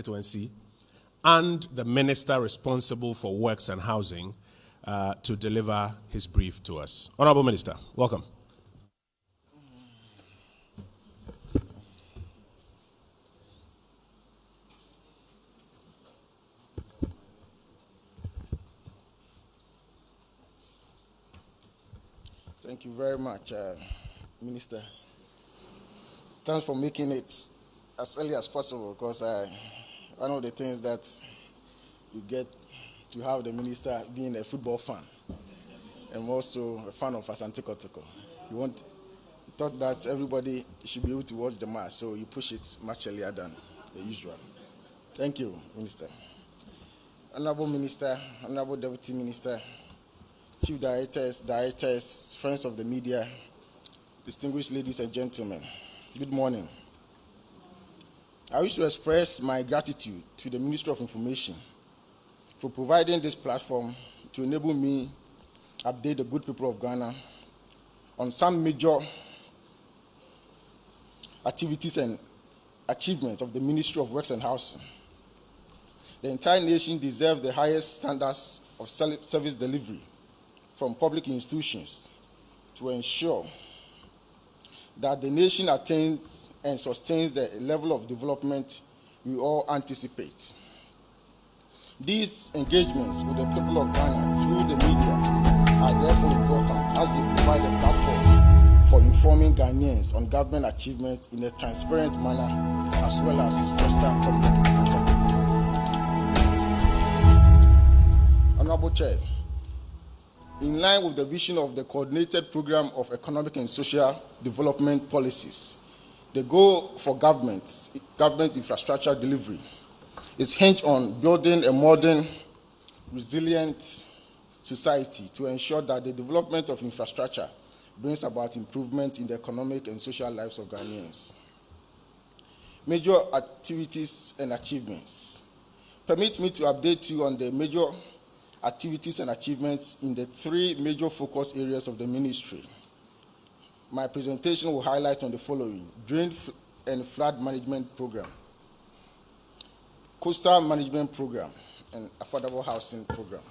constituency, and the minister responsible for works and housing to deliver his brief to us. Honorable Minister, welcome. Thank you very much, Minister. Thanks for making it as early as possible, because one of the things that you get to have the minister being a football fan and also a fan of Asante Kotoko. You thought that everybody should be able to watch the match, so you push it much earlier than the usual. Thank you, Minister. Honorable Minister, Honorable Deputy Minister, Chief Directors, friends of the media, distinguished ladies and gentlemen, good morning. I wish to express my gratitude to the Ministry of Information for providing this platform to enable me update the good people of Ghana on some major activities and achievements of the Ministry of Works and Housing. The entire nation deserves the highest standards of service delivery from public institutions to ensure that the nation attains and sustains the level of development we all anticipate. These engagements with the people of Ghana through the media are therefore important, as they provide a platform for informing Ghanaians on government achievements in a transparent manner, as well as foster public accountability. Honorable Chair, in line with the vision of the Coordinated Program of Economic and Social Development Policies, the goal for government infrastructure delivery is hinged on building a modern, resilient society to ensure that the development of infrastructure brings about improvement in the economic and social lives of Ghanaians. Major activities and achievements. Permit me to update you on the major activities and achievements in the three major focus areas of the ministry. My presentation will highlight on the following: drain and flood management program, coastal management program, and affordable housing program.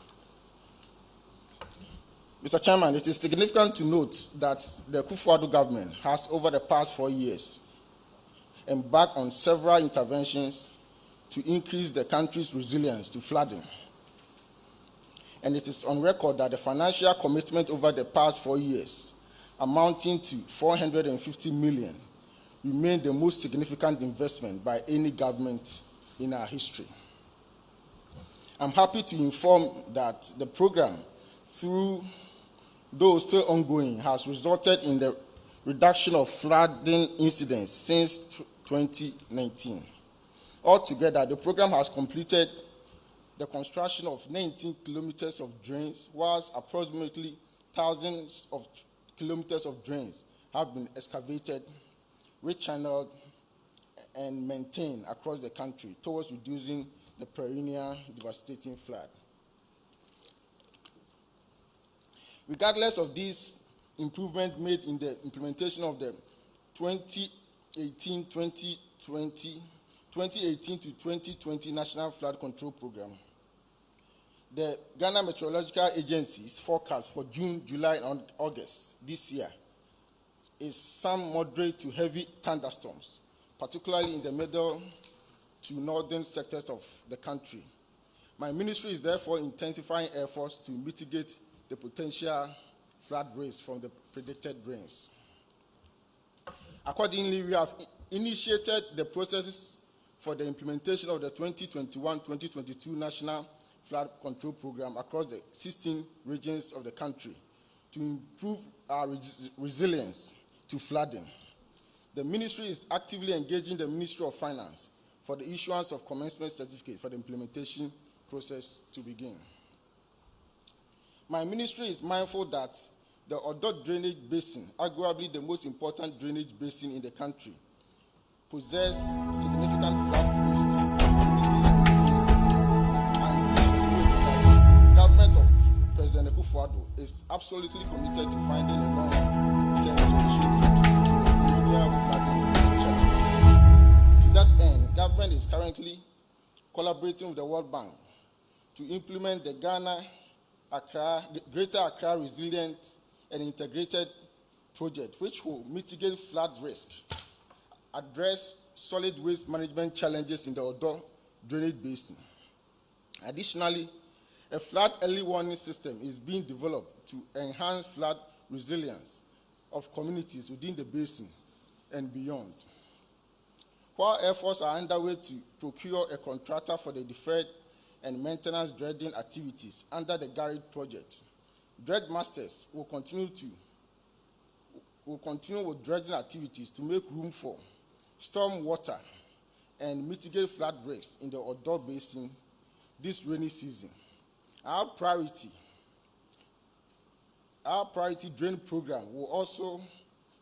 Mr. Chairman, it is significant to note that the Akufo-Addo government has, over the past 4 years, embarked on several interventions to increase the country's resilience to flooding. And it is on record that the financial commitment over the past 4 years, amounting to 450 million, remained the most significant investment by any government in our history. I'm happy to inform that the program, though still ongoing, has resulted in the reduction of flooding incidents since 2019. Altogether, the program has completed the construction of 19 kilometers of drains, whilst approximately thousands of kilometers of drains have been excavated, rechanneled, and maintained across the country towards reducing the perennial devastating flood. Regardless of these improvements made in the implementation of the 2018 to 2020 National Flood Control Program, the Ghana Meteorological Agency's forecast for June, July, and August this year is some moderate to heavy thunderstorms, particularly in the middle to northern sectors of the country. My ministry is therefore intensifying efforts to mitigate the potential flood risk from the predicted rains. Accordingly, we have initiated the processes for the implementation of the 2021-2022 National Flood Control Program across the 16 regions of the country to improve our resilience to flooding. The ministry is actively engaging the Ministry of Finance for the issuance of commencement certificate for the implementation process to begin. My ministry is mindful that the Odo Drainage Basin, arguably the most important drainage basin in the country, possess significant flood risk to communities in the basin, and pleased to note that the government of President Akufo-Addo is absolutely committed to finding a long-term solution to the perennial flooding challenge. To that end, government is currently collaborating with the World Bank to implement the Greater Accra Resilient and Integrated Project, which will mitigate flood risk, address solid waste management challenges in the Odo drainage basin. Additionally, a flood early warning system is being developed to enhance flood resilience of communities within the basin and beyond. While efforts are underway to procure a contractor for the deferred and maintenance dredging activities under the Garrett project, dredge masters will continue with dredging activities to make room for storm water and mitigate flood risks in the Odo Basin this rainy season. Our priority drain program will also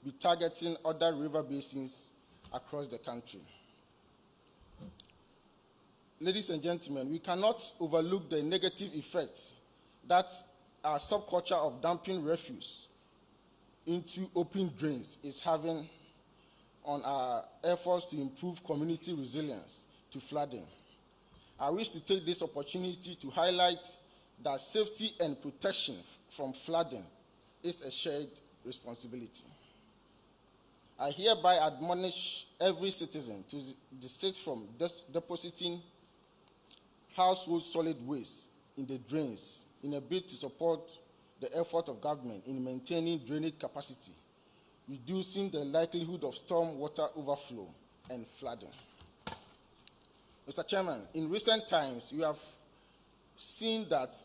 be targeting other river basins across the country. Ladies and gentlemen, we cannot overlook the negative effect that our subculture of dumping refuse into open drains is having on our efforts to improve community resilience to flooding. I wish to take this opportunity to highlight that safety and protection from flooding is a shared responsibility. I hereby admonish every citizen to desist from depositing household solid waste in the drains in a bid to support the effort of government in maintaining drainage capacity, reducing the likelihood of storm water overflow and flooding. Mr. Chairman, in recent times, we have seen that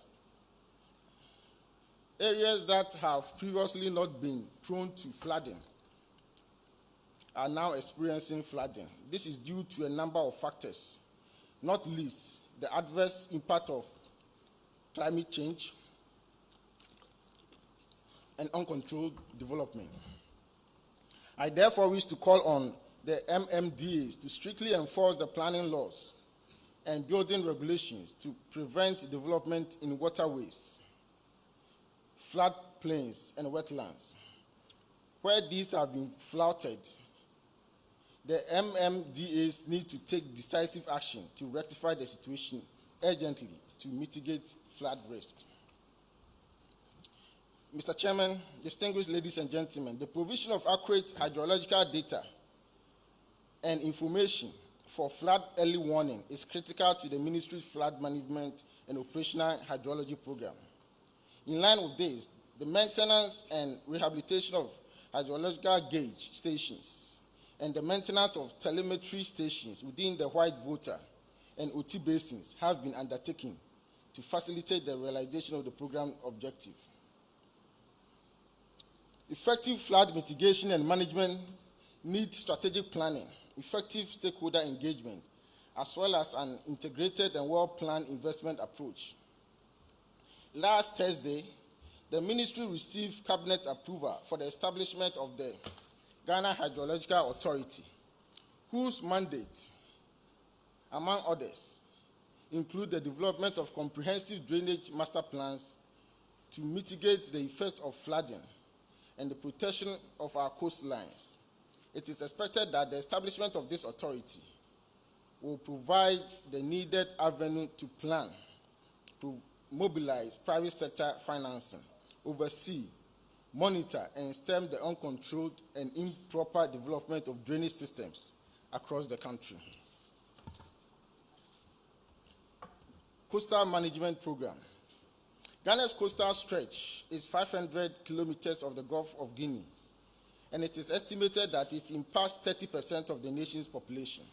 areas that have previously not been prone to flooding are now experiencing flooding. This is due to a number of factors, not least the adverse impact of climate change and uncontrolled development. I therefore wish to call on the MMDAs to strictly enforce the planning laws and building regulations to prevent development in waterways, floodplains, and wetlands. Where these have been flouted, the MMDAs need to take decisive action to rectify the situation urgently to mitigate flood risk. Mr. Chairman, distinguished ladies and gentlemen, the provision of accurate hydrological data and information for flood early warning is critical to the Ministry's flood management and operational hydrology program. In line with this, the maintenance and rehabilitation of hydrological gauge stations and the maintenance of telemetry stations within the White Volta and OT basins have been undertaken to facilitate the realization of the program objective. Effective flood mitigation and management need strategic planning, effective stakeholder engagement, as well as an integrated and well-planned investment approach. Last Thursday, the Ministry received Cabinet approval for the establishment of the Ghana Hydrological Authority, whose mandate, among others, include the development of comprehensive drainage master plans to mitigate the effects of flooding and the protection of our coastlines. It is expected that the establishment of this authority will provide the needed avenue to plan, to mobilize private sector financing, oversee, monitor, and stem the uncontrolled and improper development of drainage systems across the country. Coastal Management Program. Ghana's coastal stretch is 500 kilometers of the Gulf of Guinea, and it is estimated that it impacts 30% of the nation's population.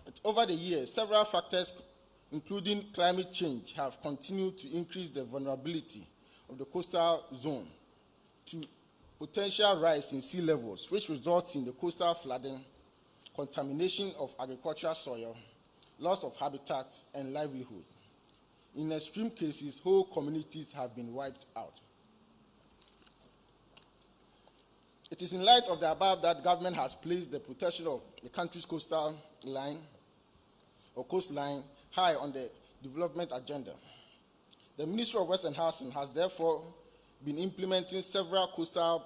But over the years, several factors, including climate change, have continued to increase the vulnerability of the coastal zone to potential rise in sea levels, which results in the coastal flooding, contamination of agricultural soil, loss of habitat and livelihood. In extreme cases, whole communities have been wiped out. It is in light of the above that government has placed the protection of the country's coastal line or coastline high on the development agenda. The Ministry of Works and Housing has therefore been implementing several coastal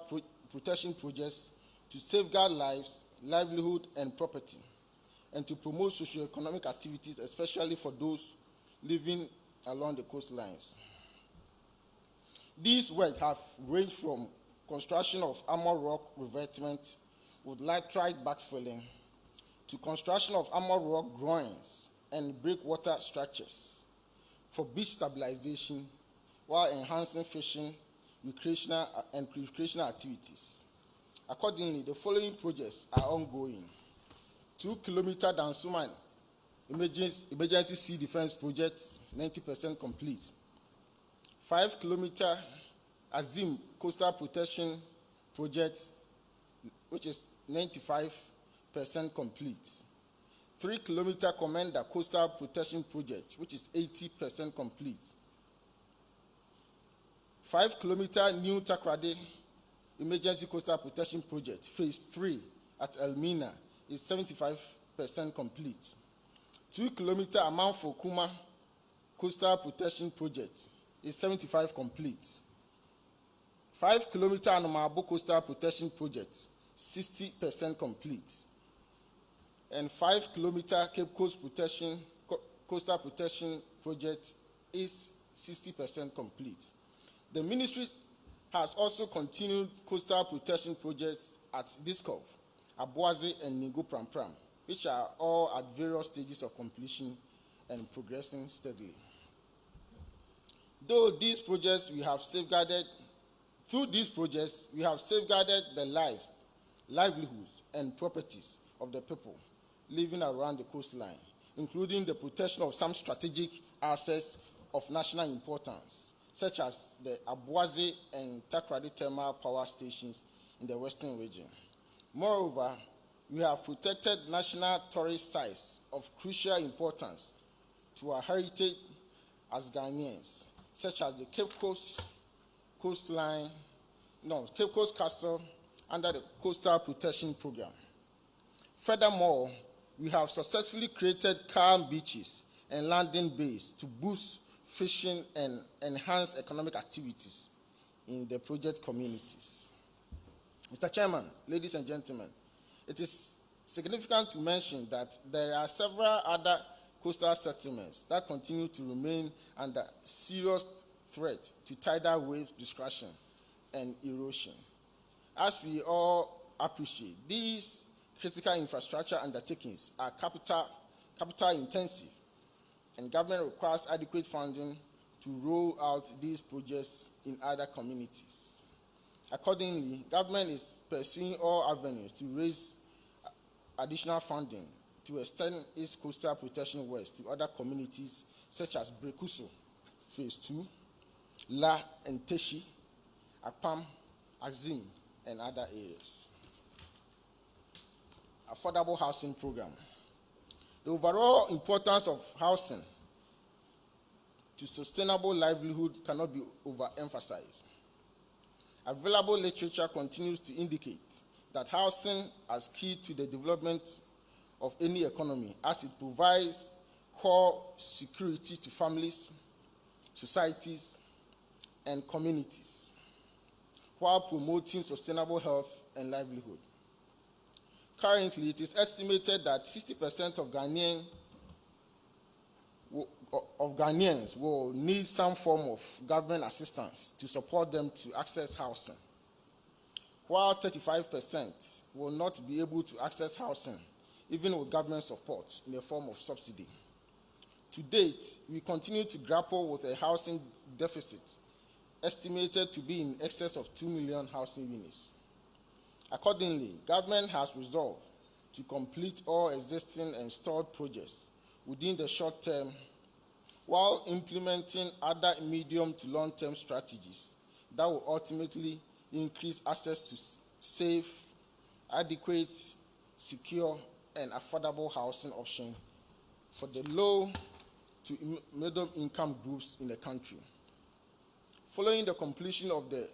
protection projects to safeguard lives, livelihood, and property, and to promote socio-economic activities, especially for those living along the coastlines. These work have ranged from construction of armor rock revetment with laterite backfilling to construction of armor rock groins and breakwater structures for beach stabilization while enhancing fishing, recreational activities. Accordingly, the following projects are ongoing. 2-kilometer Dansuman Emergency Sea Defense Project, 90% complete. 5-kilometer Azim Coastal Protection Project, which is 95% complete. 3-kilometer Commander Coastal Protection Project, which is 80% complete. 5-kilometer New Takrady Emergency Coastal Protection Project, Phase 3 at Elmina is 75% complete. 2-kilometer Amanfo Kuma Coastal Protection Project is 75% complete. 5-kilometer Anomabo Coastal Protection Project, 60% complete. And 5-kilometer Cape Coast Coastal Protection Project is 60% complete. The ministry has also continued coastal protection projects at Diskov, Abuaze, and Ningo Pram, which are all at various stages of completion and progressing steadily. Through these projects, we have safeguarded the lives, livelihoods, and properties of the people living around the coastline, including the protection of some strategic assets of national importance, such as the Abuaze and Takrady thermal power stations in the western region. Moreover, we have protected national tourist sites of crucial importance to our heritage as Ghanaians, such as the Cape Coast Castle under the Coastal Protection Program. Furthermore, we have successfully created calm beaches and landing bays to boost fishing and enhance economic activities in the project communities. Mr. Chairman, ladies and gentlemen, it is significant to mention that there are several other coastal settlements that continue to remain under serious threat to tidal wave destruction and erosion. As we all appreciate, these critical infrastructure undertakings are capital intensive, and government requires adequate funding to roll out these projects in other communities. Accordingly, government is pursuing all avenues to raise additional funding to extend its coastal protection works to other communities such as Brekuso, Phase 2, La and Teshi, Apam, Azim, and other areas. Affordable housing program. The overall importance of housing to sustainable livelihood cannot be overemphasized. Available literature continues to indicate that housing is key to the development of any economy, as it provides core security to families, societies, and communities, while promoting sustainable health and livelihood. Currently, it is estimated that 60% of Ghanaians will need some form of government assistance to support them to access housing, while 35% will not be able to access housing, even with government support in the form of subsidy. To date, we continue to grapple with a housing deficit estimated to be in excess of 2 million housing units. Accordingly, government has resolved to complete all existing and stalled projects within the short term, while implementing other medium to long-term strategies that will ultimately increase access to safe, adequate, secure, and affordable housing options for the low to middle income groups in the country. Following the completion of the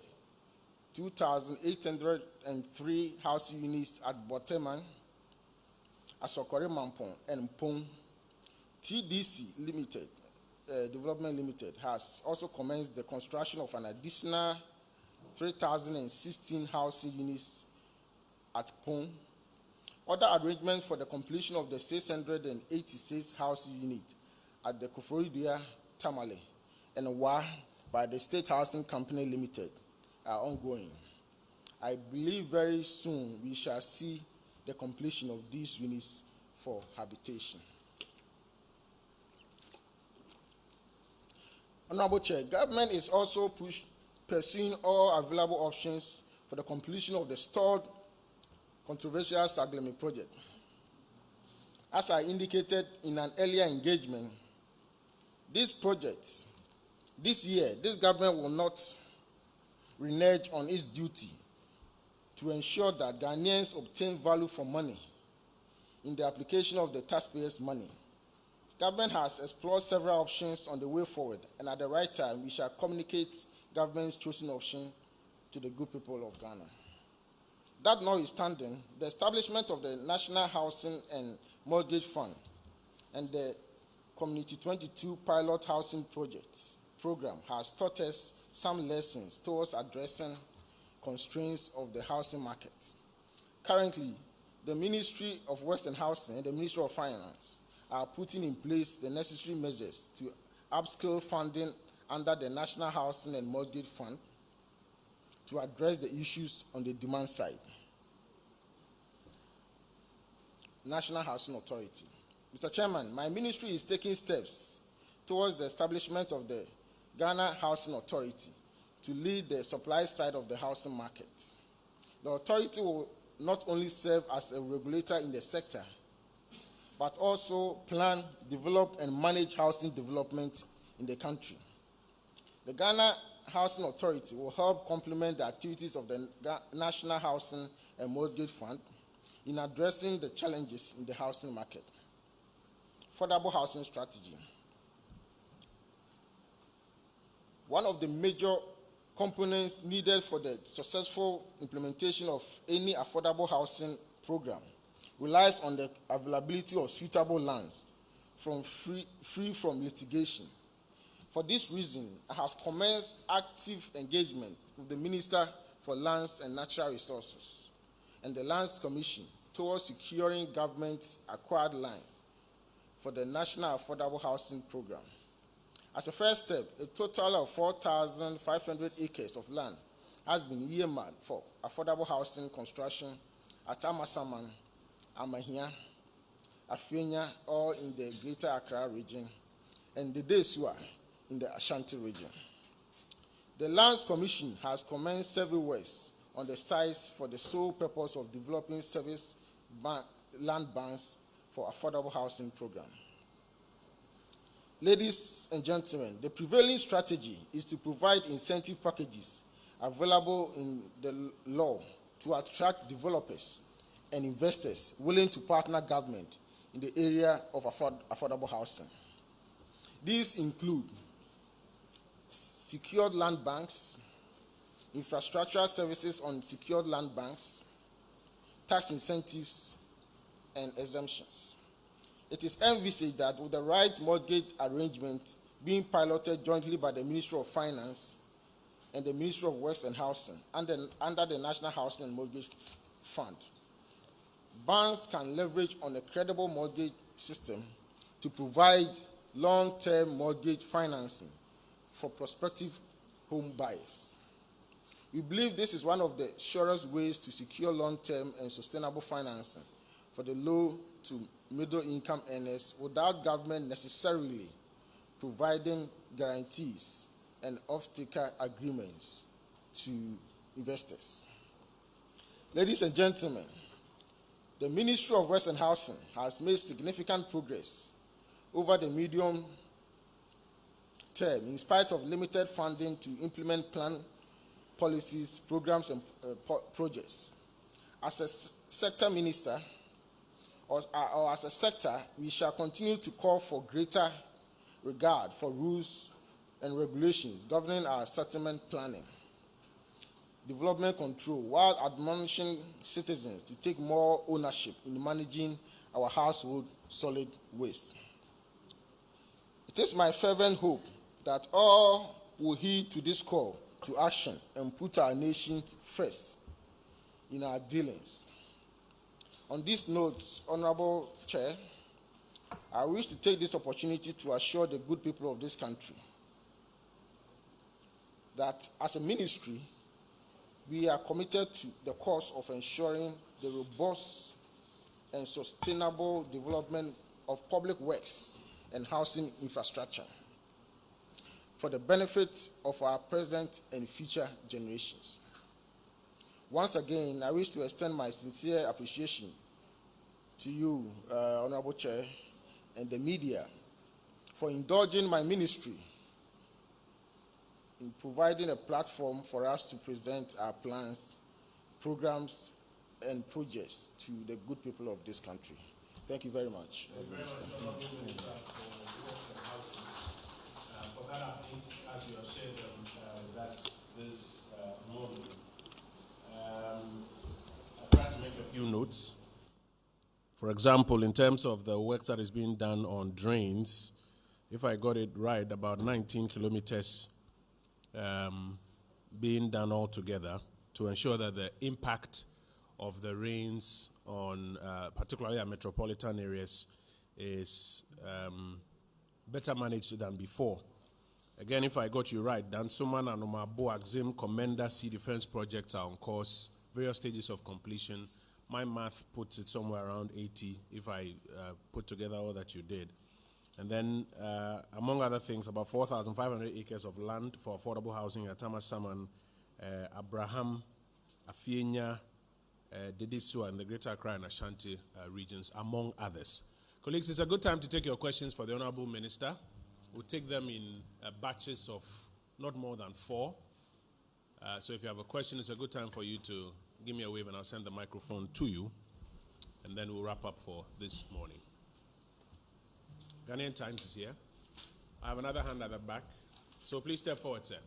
2,803 housing units at Boteman, Asokore Mampong, and Pong, TDC Limited, Development Limited has also commenced the construction of an additional 3,016 housing units at Pong, Other arrangements for the completion of the 686 house unit at the Koforidua, Tamale, and Wa by the State Housing Company Limited are ongoing. I believe very soon we shall see the completion of these units for habitation. Honorable Chair, government is also pursuing all available options for the completion of the stalled controversial Saglemi project. As I indicated in an earlier engagement, this year, this government will not renege on its duty to ensure that Ghanaians obtain value for money in the application of the taxpayers' money. Government has explored several options on the way forward, and at the right time, we shall communicate government's chosen option to the good people of Ghana. That notwithstanding, the establishment of the National Housing and Mortgage Fund and the Community 22 Pilot Housing Program has taught us some lessons towards addressing constraints of the housing market. Currently, the Ministry of Works and Housing and the Ministry of Finance are putting in place the necessary measures to upscale funding under the National Housing and Mortgage Fund to address the issues on the demand side. National Housing Authority. Mr. Chairman, my ministry is taking steps towards the establishment of the Ghana Housing Authority to lead the supply side of the housing market. The authority will not only serve as a regulator in the sector, but also plan, develop, and manage housing development in the country. The Ghana Housing Authority will help complement the activities of the National Housing and Mortgage Fund in addressing the challenges in the housing market. Affordable housing strategy. One of the major components needed for the successful implementation of any affordable housing program relies on the availability of suitable lands free from litigation. For this reason, I have commenced active engagement with the Minister for Lands and Natural Resources and the Lands Commission towards securing government-acquired lands for the National Affordable Housing Program. As a first step, a total of 4,500 acres of land has been earmarked for affordable housing construction at Amasaman, Amahia, Afenya, all in the Greater Accra region, and the Desua in the Ashanti region. The Lands Commission has commenced several works on the sites for the sole purpose of developing service land banks for affordable housing program. Ladies and gentlemen, the prevailing strategy is to provide incentive packages available in the law to attract developers and investors willing to partner government in the area of affordable housing. These include secured land banks, infrastructural services on secured land banks, tax incentives, and exemptions. It is envisaged that with the right mortgage arrangement being piloted jointly by the Ministry of Finance and the Ministry of Works and Housing under the National Housing and Mortgage Fund, banks can leverage on a credible mortgage system to provide long-term mortgage financing for prospective home buyers. We believe this is one of the surest ways to secure long-term and sustainable financing for the low to middle-income earners without government necessarily providing guarantees and off-taker agreements to investors. Ladies and gentlemen, the Ministry of Works and Housing has made significant progress over the medium term in spite of limited funding to implement plan policies, programs, and projects. As a sector minister, or as a sector, we shall continue to call for greater regard for rules and regulations governing our settlement planning, development control, while admonishing citizens to take more ownership in managing our household solid waste. It is my fervent hope that all will heed to this call to action and put our nation first in our dealings. On these notes, Honorable Chair, I wish to take this opportunity to assure the good people of this country that as a ministry, we are committed to the cause of ensuring the robust and sustainable development of public works and housing infrastructure for the benefit of our present and future generations. Once again, I wish to extend my sincere appreciation to you, Honorable Chair, and the media for indulging my ministry in providing a platform for us to present our plans, programs, and projects to the good people of this country. Thank you very much. For that update, as you have shared that's this morning, I tried to make a few notes. For example, in terms of the work that is being done on drains, if I got it right, about 19 kilometers being done all together to ensure that the impact of the rains on particularly our metropolitan areas is better managed than before. Again, if I got you right, Dansoman and Omabo Axim Commander Sea Defense projects are on course, various stages of completion. My math puts it somewhere around 80 if I put together all that you did. And then, among other things, about 4,500 acres of land for affordable housing at Tamasaman, Abraham, Afienya, Dedisua, and the Greater Accra and Ashanti regions, among others. Colleagues, it's a good time to take your questions for the Honorable Minister. We'll take them in batches of not more than 4. So if you have a question, it's a good time for you to give me a wave and I'll send the microphone to you. And then we'll wrap up for this morning. Ghanaian Times is here. I have another hand at the back. So please step forward, sir.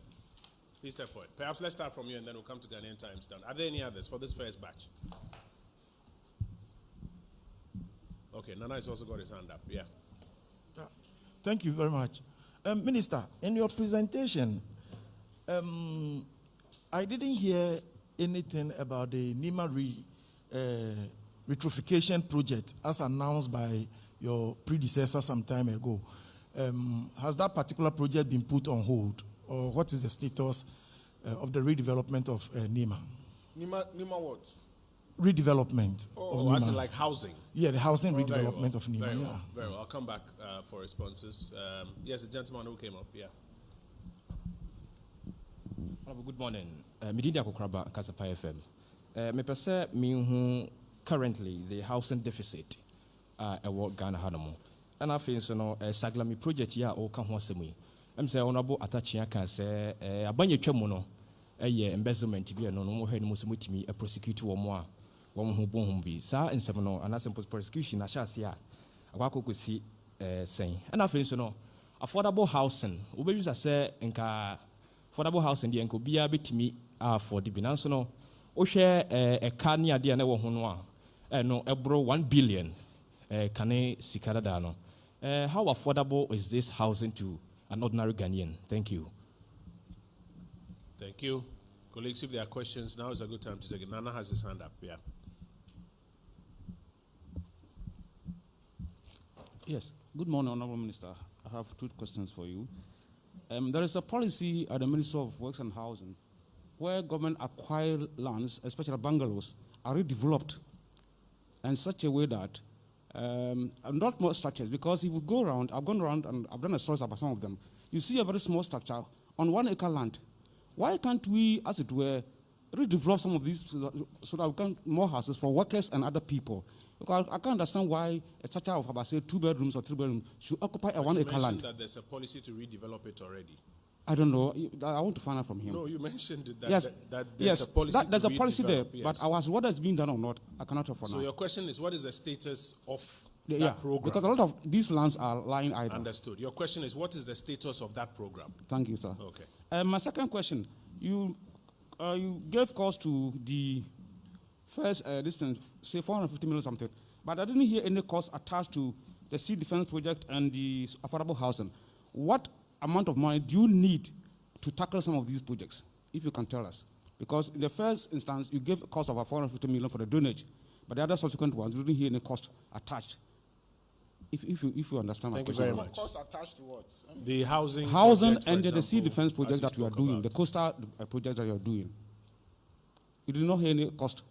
Please step forward. Perhaps let's start from you and then we'll come to Ghanaian Times down. Are there any others for this first batch? Okay, Nana has also got his hand up. Yeah. Thank you very much. Minister, in your presentation, I didn't hear anything about the Nima retrofittation project as announced by your predecessor some time ago. Has that particular project been put on hold, or what is the status of the redevelopment of Nima? Nima what? Redevelopment of Nima. As in like housing? Yeah, the housing redevelopment of Nima. Very well, very well. I'll come back for responses. Yes, the gentleman who came up, yeah. Good morning. Mididi Akokraba, Kasapa FM. Me pese me currently the housing deficit at Ghana Hanamo. And I feel so no Saglami project here or can one semi. I'm say honorable Atachia can say a banya chemono a year embezzlement to be a no more head musumutimi a prosecutor or more. One who won't be, sir, and seminal, and as simple prosecution, I shall see. I could see saying, and I feel so no affordable housing. We use a say in car affordable housing, the uncle be a bit to me for the Binansono. O share a car near the Anewa Honwa, no, a bro 1 billion cane Sikadano. How affordable is this housing to an ordinary Ghanaian? Thank you. Thank you. Colleagues, if there are questions, now is a good time to take it. Nana has his hand up, yeah. Yes. Good morning, Honorable Minister. I have 2 questions for you. There is a policy at the Ministry of Works and Housing where government acquired lands, especially bungalows, are redeveloped in such a way that not more structures, because if you go around, I've gone around and I've done a stories about some of them, you see a very small structure on 1 acre land. Why can't we, as it were, redevelop some of these so that we can more houses for workers and other people? Because I can't understand why a structure of about say 2 bedrooms or 3 bedrooms should occupy a 1 acre land. That there's a policy to redevelop it already. I don't know. I want to find out from him. No, you mentioned that, yes, that there's a policy. There's a policy there, yes. But whether it's being done or not, I cannot tell for now. So your question is, what is the status of that program? Because a lot of these lands are lying idle. Understood. Your question is, what is the status of that program? Thank you, sir. Okay. My second question, you gave cost to the first distance, say 450 million something, but I didn't hear any cost attached to the Sea Defense project and the affordable housing. What amount of money do you need to tackle some of these projects, if you can tell us? Because in the first instance, you gave a cost of 450 million for the drainage, But the other subsequent ones, we didn't hear any cost attached. If you understand my Thank you question. very much. Costs attached to what? The housing Housing projects, for and the sea example, defense as project you that we are spoke doing, about. the coastal project that you are doing. You did not hear any cost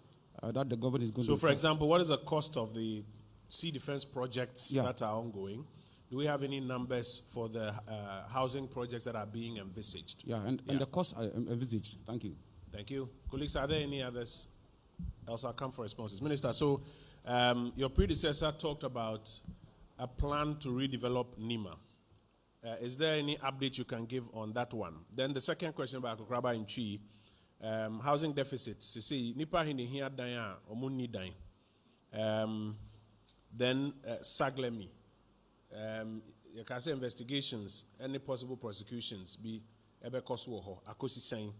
that the government is going to. So, for example, what is the cost of the sea defense projects Yeah. that are ongoing? Do we have any numbers for the housing projects that are being envisaged? Yeah, and the cost I envisaged. Thank you. Thank you. Colleagues, are there any others? Else I'll come for responses. Minister, so your predecessor talked about a plan to redevelop Nima. Is there any update you can give on that one? Then the second question about Akokraba in Chi, housing deficits. You see, nipa hini here daya omuni dain. Then Saglemi. You can say investigations, any possible prosecutions be ebe kosu ho akosi saying.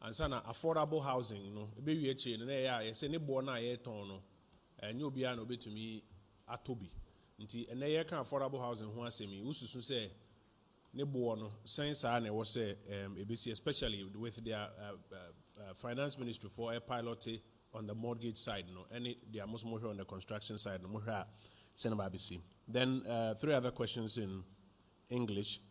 And sana affordable housing, you know, ebe we eche na ya ye say ne bo na ye ton no. Enye obi a no betumi atobi. Nti ene ye kan affordable housing ho asemi ususu say ne bo no sense a na was say ebesi especially with their finance ministry for a pilot on the mortgage side, no, any they are most more on the construction side, no more BC. Then 3 other questions in English,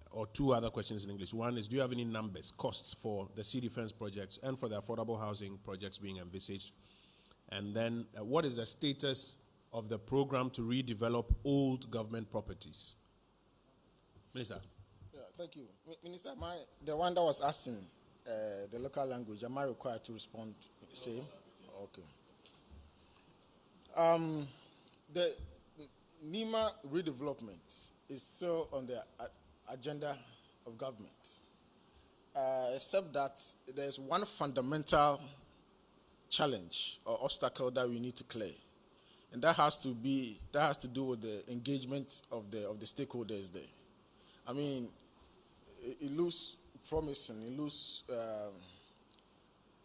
or 2 other questions in English. One is, do you have any numbers, costs for the sea defense projects and for the affordable housing projects being envisaged? And then, what is the status of the program to redevelop old government properties? Minister. Yeah, thank you. Minister, the one that was asking the local language, am I required to respond the same? Okay. The Nima redevelopment is still on the agenda of government, except that there's one fundamental challenge or obstacle that we need to clear, and that has to do with the engagement of the stakeholders there. I mean, it looks promising. It looks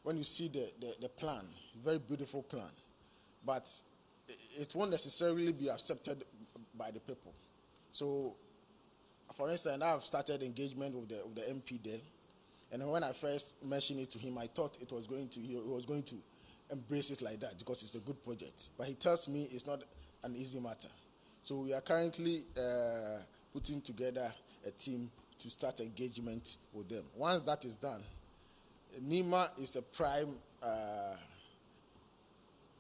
when you see the plan, very beautiful plan, but it won't necessarily be accepted by the people. So, for instance, I've started engagement with the MP there, and when I first mentioned it to him, I thought he was going to embrace it like that because it's a good project. But he tells me it's not an easy matter. So we are currently putting together a team to start engagement with them. Once that is done, Nima is a prime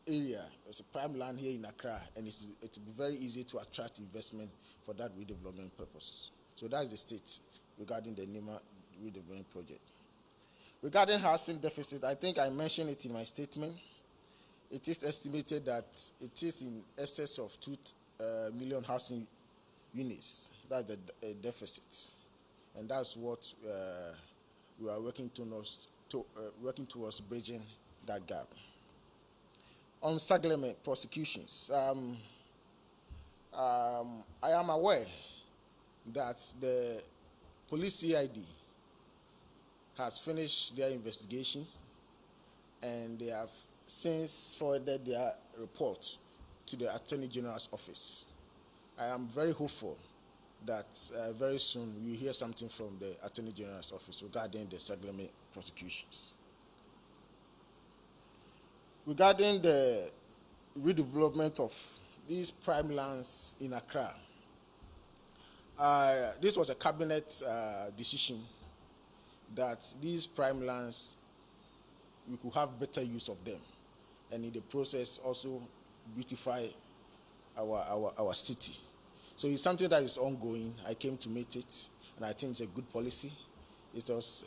area. It's a prime land here in Accra, and it will be very easy to attract investment for that redevelopment purposes. So that's the state regarding the Nima redevelopment project. Regarding housing deficit, I think I mentioned it in my statement. It is estimated that it is in excess of 2 million housing units. That's the deficit, and that's what we are working towards bridging that gap. On Sagleme prosecutions, I am aware that the police CID has finished their investigations, and they have since forwarded their report to the Attorney General's office. I am very hopeful that very soon we hear something from the Attorney General's office regarding the Sagleme prosecutions. Regarding the redevelopment of these prime lands in Accra, this was a cabinet decision that these prime lands, we could have better use of them, and in the process also beautify our city. So it's something that is ongoing. I came to meet it, and I think it's a good policy. It was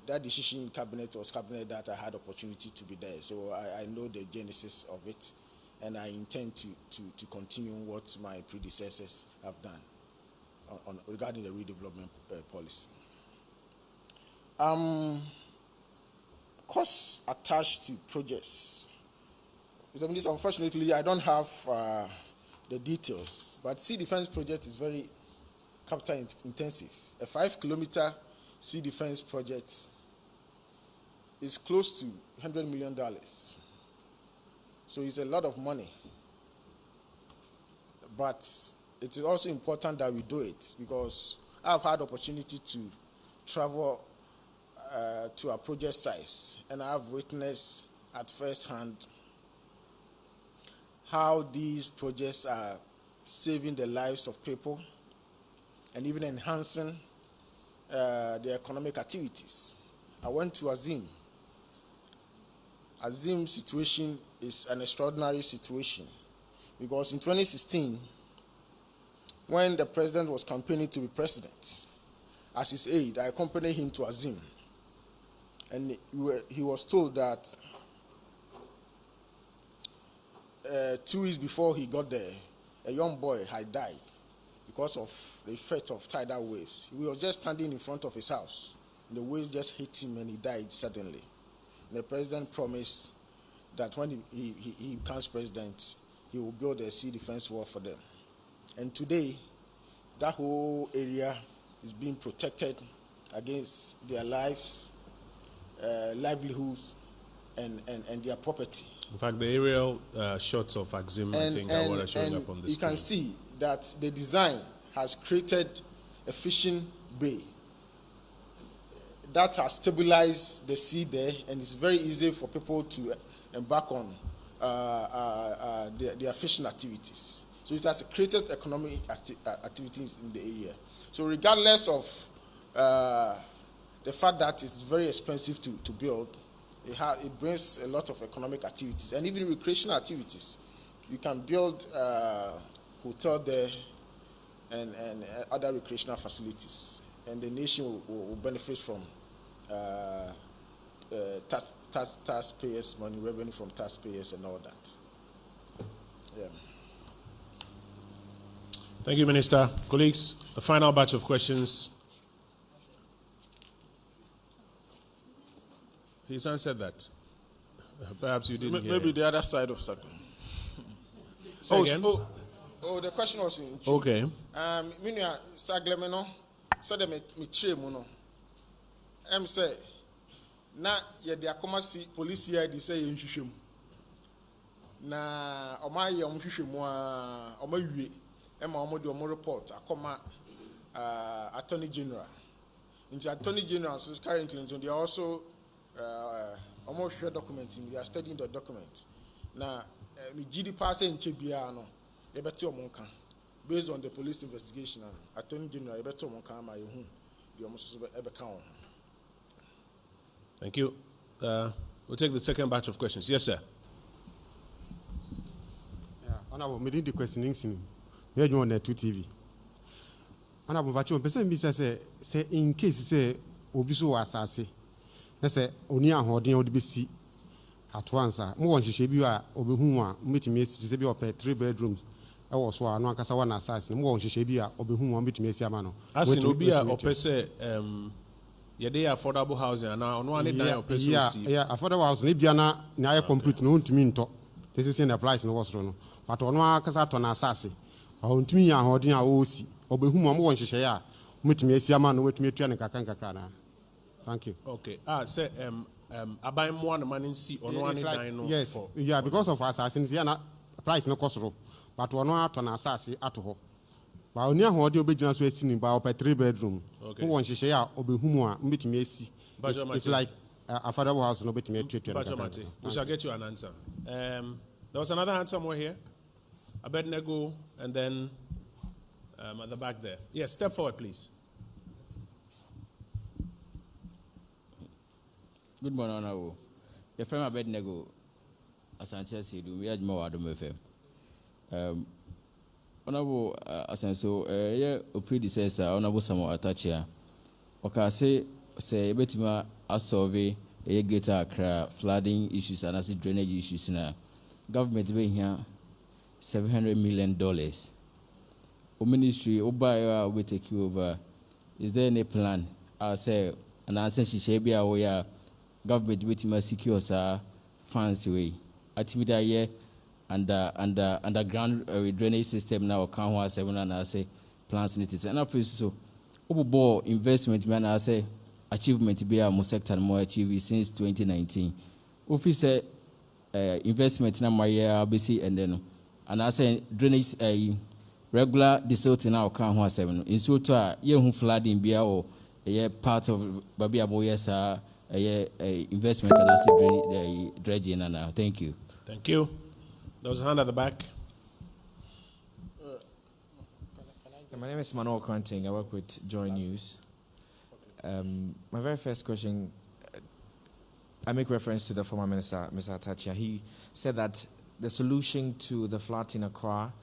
that decision in cabinet was cabinet that I had opportunity to be there. So I know the genesis of it, and I intend to continue what my predecessors have done on regarding the redevelopment policy. Costs attached to projects. Unfortunately, I don't have the details, but sea defense project is very capital intensive. A 5-kilometer sea defense project is close to $100 million. So it's a lot of money. But it is also important that we do it, because I've had opportunity to travel to our project sites, and I've witnessed at first hand how these projects are saving the lives of people and even enhancing the economic activities. I went to Azim. Azim's situation is an extraordinary situation because in 2016, when the president was campaigning to be president, as his aide, I accompanied him to Azim. And he was told that 2 weeks before he got there, a young boy had died because of the effect of tidal waves. He was just standing in front of his house. And the waves just hit him and he died suddenly. And the president promised that when he becomes president, he will build a sea defense wall for them. And today, that whole area is being protected against their lives, livelihoods, and their property. In fact, the aerial shots of Axim, I think, are what are showing up on the screen. You can see that the design has created a fishing bay that has stabilized the sea there, and it's very easy for people to embark on their fishing activities. So it has created economic activities in the area. So regardless of the fact that it's very expensive to build, it brings a lot of economic activities and even recreational activities. You can build hotel there and other recreational facilities, and the nation will benefit from taxpayers' money, revenue from taxpayers, and all that. Yeah. Thank you, Minister. Colleagues, a final batch of questions. He's answered that. Perhaps you didn't hear Maybe him. the other side of something. Say again? The question was in Okay. Minya Saglemeno, so the Michimuno. Say, na ye de akomasi police here they say in Shishim. Na Omaya Mshishimwa, Omayu, Emma Omodio report, Akoma Attorney General. In the Attorney General, so currently, they are also almost share documenting, they are studying the document. Now, me GD pass in Chibiano, Ebeto Monka, based on the police investigation, Attorney General Ebeto Monka, my home, the almost ever count. Thank you. We'll take the second batch of questions. Yes, sir. Yeah, Honorable, me did the questioning. We are on the 2 TV. Honorable, but you say in case say Obiso was assassin. Let's say only a holding would be see at once. More on Shibia, Obihuma, meeting me, Sisabi of 3 bedrooms. I was one Casawan assassin. More on Shibia, Obihuma, meeting me, Siamano. As in Obia, Opese, Yade affordable housing, and now on one yeah, affordable housing, Libiana, now complete known to me. This is in the price in the Western. But on one Casaton assassin, on to me, I'm holding a OC, Obihuma, more on Shia, meeting me, Siamano, with me, Tiana. Thank you. Okay. Say, I buy more money in sea on one like, yes, yeah, because of assassins, yeah, price no cost, but one out on assassin at home. But only a hold your business wasting about a 3 bedroom. Who wants to share Obihumwa, meet me? It's like a father house, no bit me. We shall get you an answer. There was another hand somewhere here. Abednego, and then at the back there. Yes, step forward, please. Good morning, Honorable. Your friend Abednego, as I said, we had more Adam FM. Honorable, as I said, a predecessor, Honorable Samuel Atachia. Okay, say, Betima, a survey, a greater Accra flooding issues and acid drainage issues in a government being here $700 million. O ministry, Obaya will take you over. Is there any plan? I say, and I said, she should be aware. Government with my secure funds away. Atimida ye underground drainage system now can 7 and I say plans in it. And I feel so. Overall investment man I say achievement be a more sector more achieved since 2019. Office investment na my year BC and then and I say drainage regular desilting now can 7. In so to ye who flooding be or a part of Babia Boyesa investment and asset dredging now. Thank you. Thank you. There was a hand at the back. My name is Manuel Kranting. I work with Joy News. My very first question, I make reference to the former minister, Mr. Atachia. He said that the solution to the flood in Accra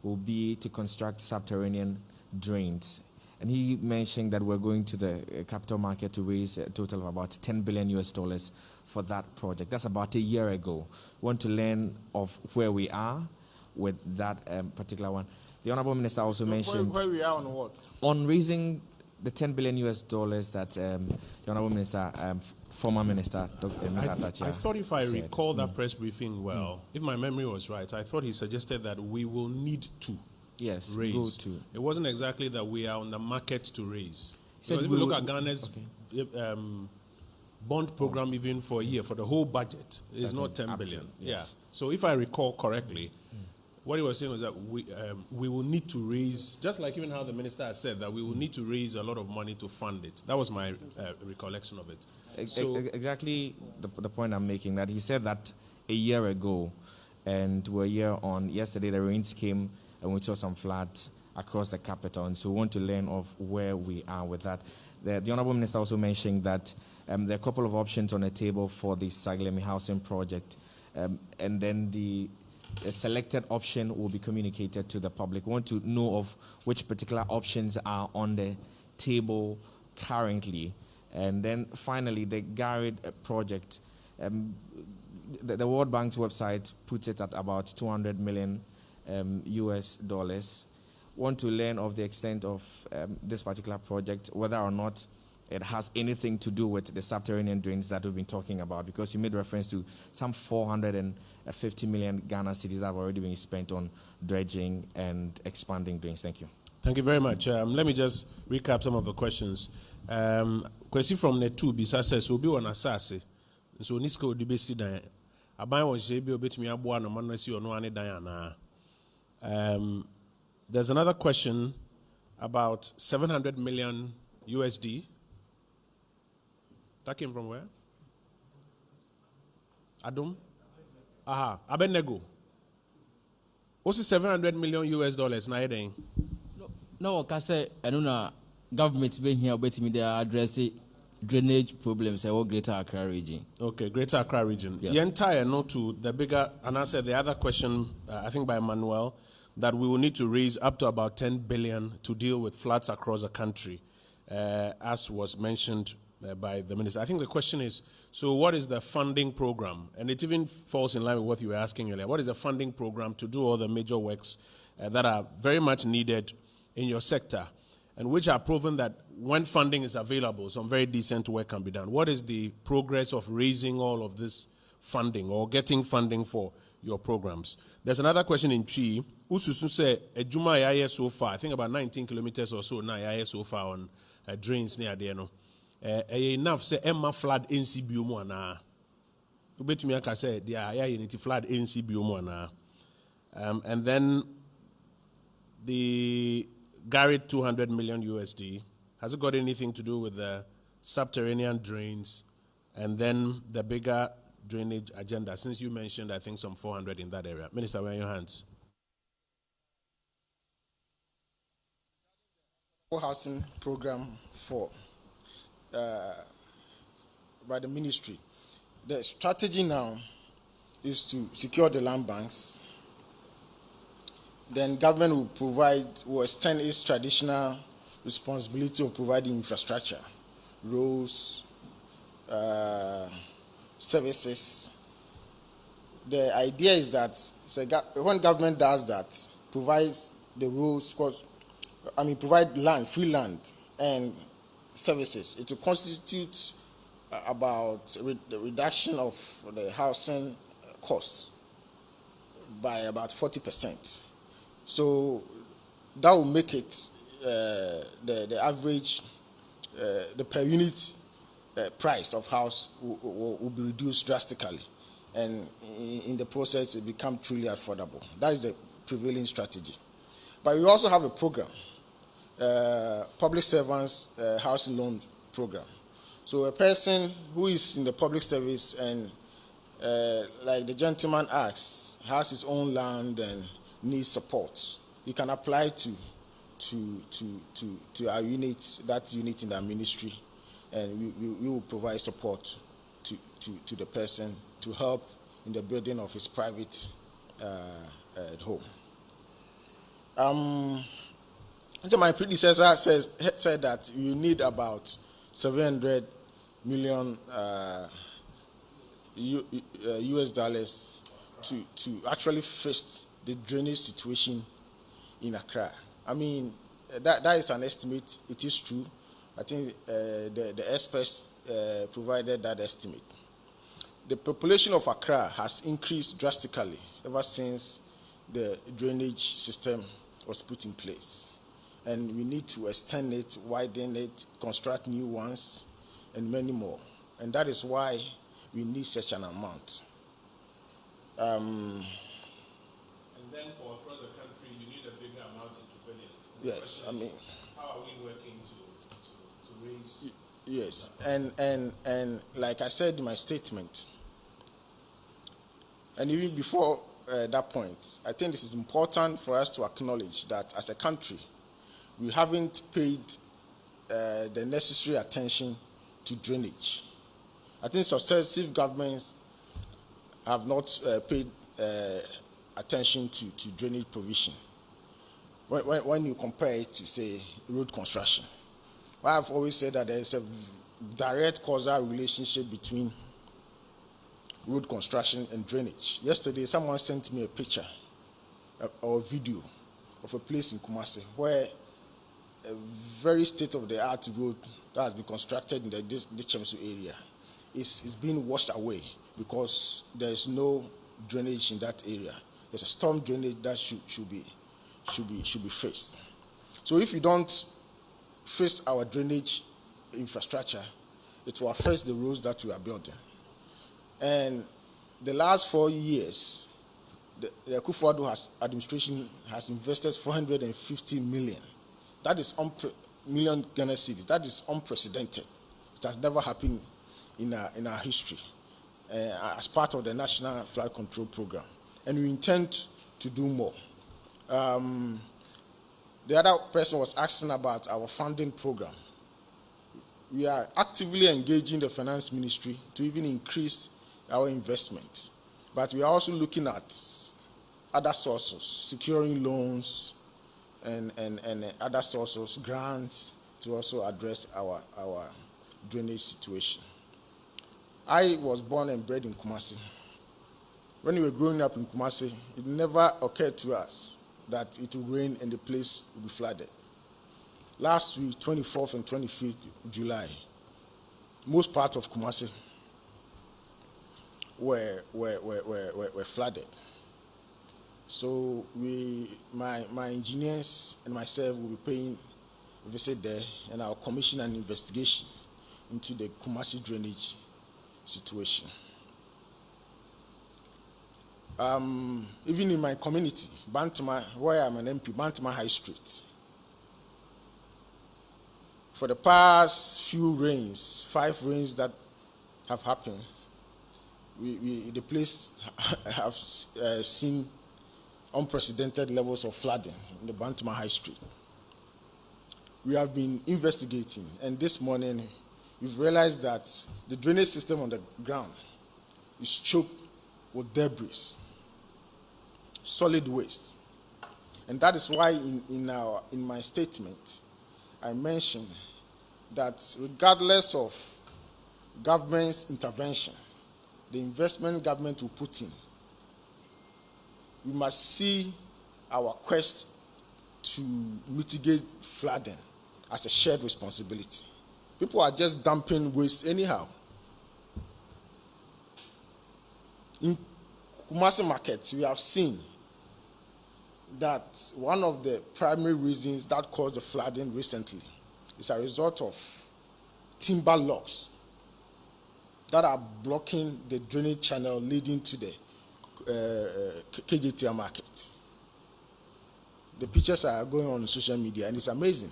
will be to construct subterranean drains. And he mentioned that we're going to the capital market to raise a total of about $10 billion for that project. That's about a year ago. We want to learn of where we are with that particular one. The Honorable Minister also mentioned Where we are on what? on raising the $10 billion that the Honorable Minister, former Minister, Mr. Atachia I thought if I said. recall that press briefing well, if my memory was right, I thought he suggested that we will need to Yes, raise. go to. It wasn't exactly that we are on the market to raise. Said Because if we we look would- at Ghana's bond program, even for a year, for the whole budget, is not 10 up to, billion. yes. Yeah. So if I recall correctly, what he was saying was that we will need to raise, just like even how the minister has said, that we will need to raise a lot of money to fund it. That was my recollection of it. So Exactly the point I'm making, that he said that a year ago, and we're a year on. Yesterday the rains came and we saw some flood across the capital, and so we want to learn of where we are with that. The Honourable Minister also mentioned that there are a couple of options on the table for the Saglemi housing project, and then the selected option will be communicated to the public. We want to know of which particular options are on the table currently. And then finally, the Garrid project, the World Bank's website puts it at about $200 million US. Want to learn of the extent of this particular project, whether or not it has anything to do with the subterranean drains that we've been talking about, because you made reference to some 450 million Ghana cedis that have already been spent on dredging and expanding drains. Thank you. thank you very much. Let me just recap some of the questions. Question from Netu Bisa says, "Obi on asase, so nisko di besi dan. Aban won shebi obetumi aboa no man si ono ane dan ana." There's another question about 700 million USD. That came from where? Adum? Aha, Abednego. What's 700 million US dollars na yedeng? No, Kase, and no government being here, but me they address drainage problems in Greater Accra region. Okay, Greater Accra region. Yeah. The entire note to the bigger, and I said the other question, I think by Manuel, that we will need to raise up to about 10 billion to deal with floods across the country, as was mentioned by the minister. I think the question is, so what is the funding program? And it even falls in line with what you were asking earlier. What is the funding program to do all the major works that are very much needed in your sector, and which are proven that when funding is available, some very decent work can be done? What is the progress of raising all of this funding or getting funding for your programs? There's another question in Chi. Ususu say Ejuma yaye so far, I think about 19 kilometers or so now yaye so far on drains near there no. Enough say Emma flood NC biomu ana. Ubetumi aka say there yaye unity flood NC biomu ana. And then the Garrid 200 million USD, has it got anything to do with the subterranean drains and then the bigger drainage agenda? Since you mentioned, I think, some 400 in that area. Minister, where are your hands? Housing program 4 by the ministry. The strategy now is to secure the land banks. Then government will extend its traditional responsibility of providing infrastructure, roads, services. The idea is that when government does that, provides the roads, provide land, free land and services, it will constitute about the reduction of the housing costs by about 40%. So that will make it the average, the per unit price of house will be reduced drastically, and in the process it become truly affordable. That is the prevailing strategy. But we also have a program, public servants housing loan program, So a person who is in the public service and, like the gentleman asks, has his own land and needs support, he can apply to our unit, that unit in our ministry, and we will provide support to the person to help in the building of his private home. So my predecessor said that you need about 700 million US dollars to actually fix the drainage situation in Accra. I mean, that is an estimate. It is true. I think the experts provided that estimate. The population of Accra has increased drastically ever since the drainage system was put in place. And we need to extend it, widen it, construct new ones, and many more. And that is why we need such an amount. And then for across the country, you need a bigger amount in billions. Yes, I mean, how are we working to raise? Yes, and like I said in my statement, and even before that point, I think this is important for us to acknowledge that as a country, we haven't paid the necessary attention to drainage. I think successive governments have not paid attention to drainage provision when you compare it to, say, road construction. I've always said that there is a direct causal relationship between road construction and drainage. Yesterday, someone sent me a picture or a video of a place in Kumasi where a very state-of-the-art road that has been constructed in the Dichemsu area is being washed away because there is no drainage in that area. There's a storm drainage that should be fixed. So if you don't fix our drainage infrastructure, it will affect the roads that we are building. And the last 4 years, the Akufo-Addo administration has invested 450 million. That is million Ghana cedis. That is unprecedented. It has never happened in our history as part of the National Flood Control Program. And we intend to do more. The other person was asking about our funding program. We are actively engaging the finance ministry to even increase our investment. But we are also looking at other sources, securing loans and other sources, grants, to also address our drainage situation. I was born and bred in Kumasi. When we were growing up in Kumasi, it never occurred to us that it will rain and the place will be flooded. Last week, 24th and 25th July, most parts of Kumasi were flooded. So my engineers and myself will be paying a visit there, and I'll commission an investigation into the Kumasi drainage situation. Even in my community, Bantama, where I'm an MP, Bantama High Street, for the past few rains, 5 rains that have happened, the place have seen unprecedented levels of flooding in the Bantama High Street. We have been investigating, and this morning we've realized that the drainage system on the ground is choked with debris, solid waste. And that is why in my statement, I mentioned that regardless of government's intervention, the investment government will put in, we must see our quest to mitigate flooding as a shared responsibility. People are just dumping waste anyhow. In Kumasi market, we have seen that one of the primary reasons that caused the flooding recently is a result of timber logs that are blocking the drainage channel leading to the KJTR market. The pictures are going on social media, and it's amazing.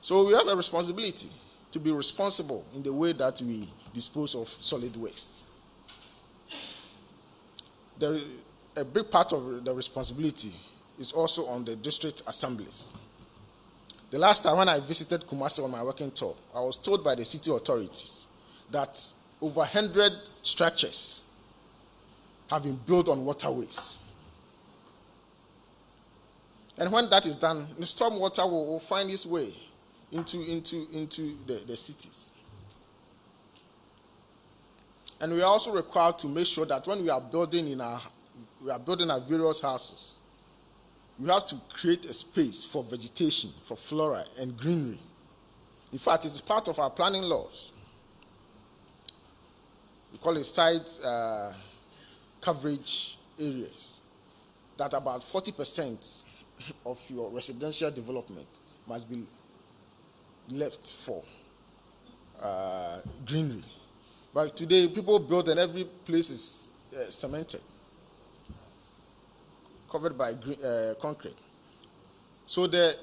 So we have a responsibility to be responsible in the way that we dispose of solid waste. A big part of the responsibility is also on the district assemblies. The last time when I visited Kumasi on my working tour, I was told by the city authorities that over 100 structures have been built on waterways. And when that is done, the storm water will find its way into the cities. And we are also required to make sure that when we are building our various houses, we have to create a space for vegetation, for flora and greenery. In fact, it is part of our planning laws. We call it site coverage areas, that about 40% of your residential development must be left for greenery. But today, people build and every place is cemented, covered by concrete. So the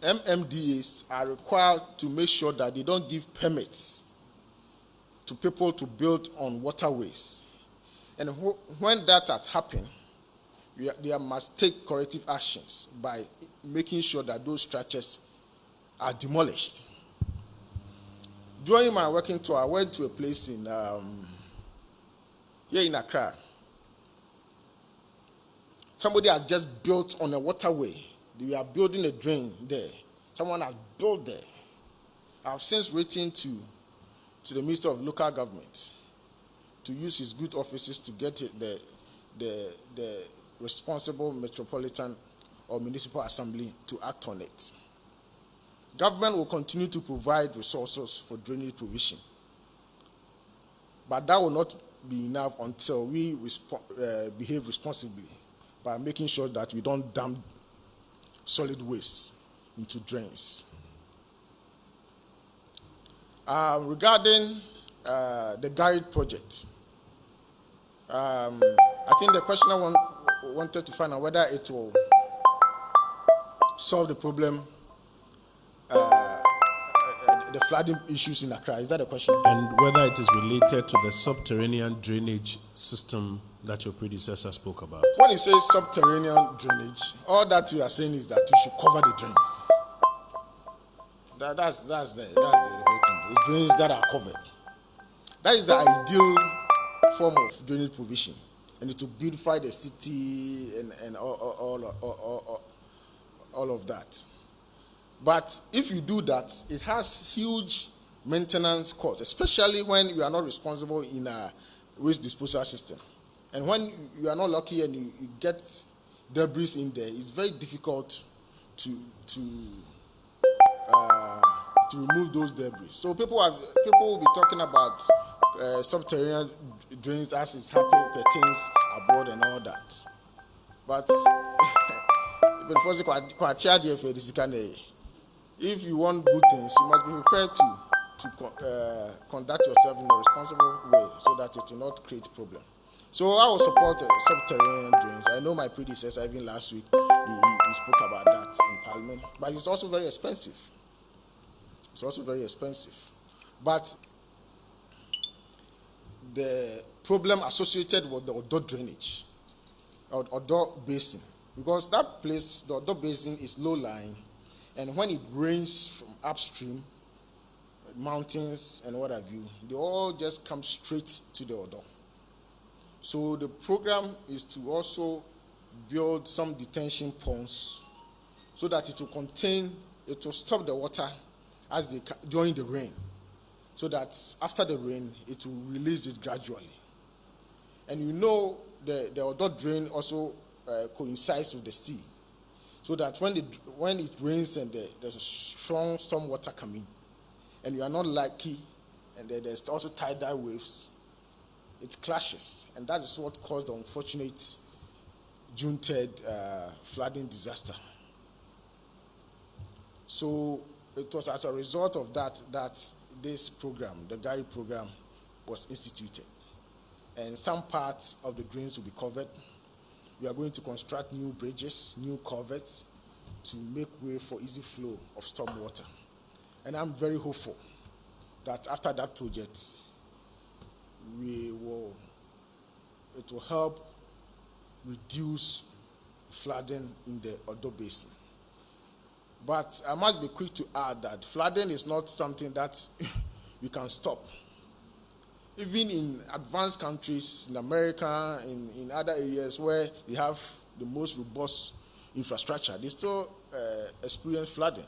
MMDAs are required to make sure that they don't give permits to people to build on waterways. And when that has happened, they must take corrective actions by making sure that those structures are demolished. During my working tour, I went to a place in here in Accra. Somebody has just built on a waterway. They are building a drain there. Someone has built there. I've since written to the Minister of Local Government to use his good offices to get the responsible metropolitan or municipal assembly to act on it. Government will continue to provide resources for drainage provision, but that will not be enough until we behave responsibly by making sure that we don't dump solid waste into drains. Regarding the Garrett project, I think the questioner wanted to find out whether it will solve the problem, the flooding issues in Accra. Is that a question? And whether it is related to the subterranean drainage system that your predecessor spoke about. When you say subterranean drainage, all that you are saying is that you should cover the drains. That's the whole thing. The drains that are covered. That is the ideal form of drainage provision, and it will beautify the city and all of that. But if you do that, it has huge maintenance costs, especially when you are not responsible in a waste disposal system. And when you are not lucky and you get debris in there, it's very difficult to remove those debris. So people will be talking about subterranean drains as it pertains abroad and all that. But if you want good things, you must be prepared to conduct yourself in a responsible way so that it will not create problem. So I will support subterranean drains. I know my predecessor, even last week, he spoke about that in Parliament. But it's also very expensive. But the problem associated with the Odo drainage, or Odo Basin, because that place, the Odo Basin, is low-lying, and when it rains from upstream, mountains and what have you, they all just come straight to the Odo. So the program is to also build some detention ponds so that it will stop the water during the rain, so that after the rain, it will release it gradually. And you know the Odo drain also coincides with the sea, so that when it rains and there's a strong storm water coming, and you are not lucky, and there's also tidal waves, it clashes, and that is what caused the unfortunate June 3rd flooding disaster. So it was as a result of that this program, the Garrett program, was instituted. And some parts of the drains will be covered. We are going to construct new bridges, new culverts to make way for easy flow of storm water. And I'm very hopeful that after that project, it will help reduce flooding in the Odo Basin. But I must be quick to add that flooding is not something that you can stop. Even in advanced countries, in America, in other areas where they have the most robust infrastructure, they still experience flooding.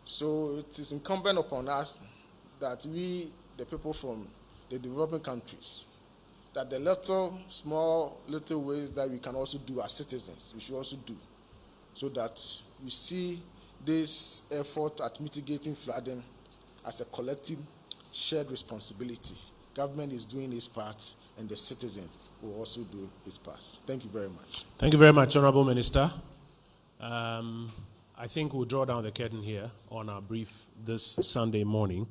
So it is incumbent upon us that we, the people from the developing countries, that the little ways that we can also do as citizens, we should also do, so that we see this effort at mitigating flooding as a collective shared responsibility. Government is doing its part, and the citizens will also do its part. Thank you very much. Thank you very much, Honorable Minister. I think we'll draw down the curtain here on our brief this Sunday morning.